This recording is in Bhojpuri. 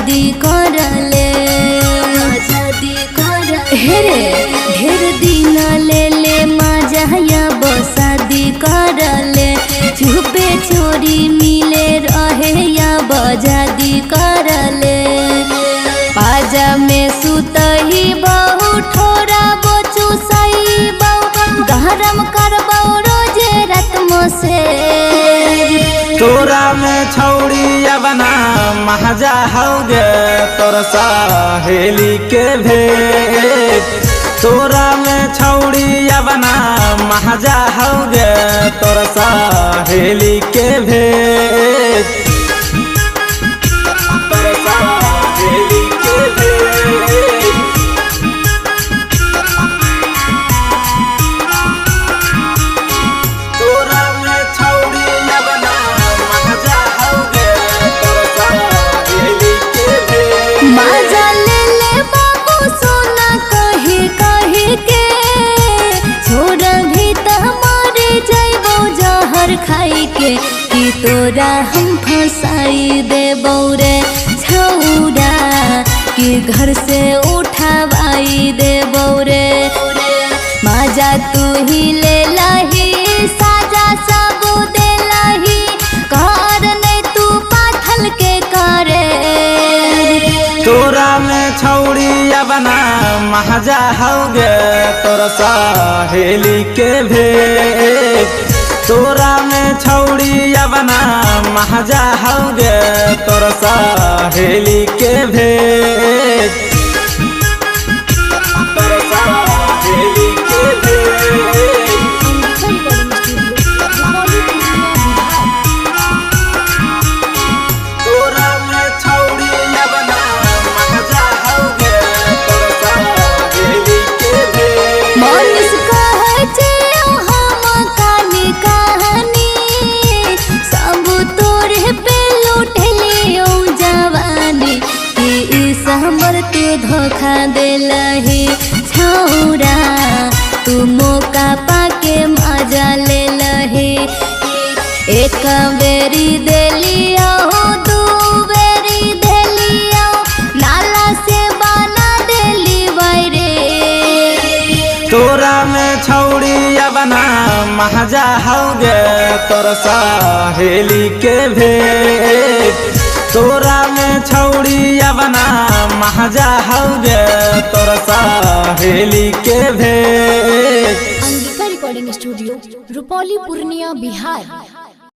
आजादी करले हेरे ढेर दिन ले ले मजाया बसादी करले चुपे चोरी मिले रहे या बजादी करले पाजा में सुतही बहु ठोरा बचू सही बहु गरम करबौ रोजे रात से तोरा में छौड़ी बना महजा होगे तोर सहेली के भेंट तोरा में छौड़ी बना महजा होगे तोर सहेली के भेंट खाई के कि तोरा हम फसाई देबौ रे छौरा कि घर से उठावाई देबौ रे मजा तू ही ले लही साजा सब दे लही कर नहीं तू पाथल के करे तोरा में छौड़ी बना महजा होगे तोर सहेली के भेंट तोरा में छौड़ी बना महजा होगे तोर सहेली के भेंट तोर सहेली के भेंट तोरा में छौड़ी बना महजा होगे तोर सहेली के भेंट मनीष कहे छे धोखा देलही छौरा तू मौका पाके मजा ले लही एक बेरी देलियो दू बेरी देलियो नाला से बना देली बैरे तोरा में छौड़ी बना महजा होगे तोर सहेली के भेंट तोरा में छौड़ी बना महजा होगे तोर सहेली के भेंट। Angika recording studio Rupauli Purnia Bihar.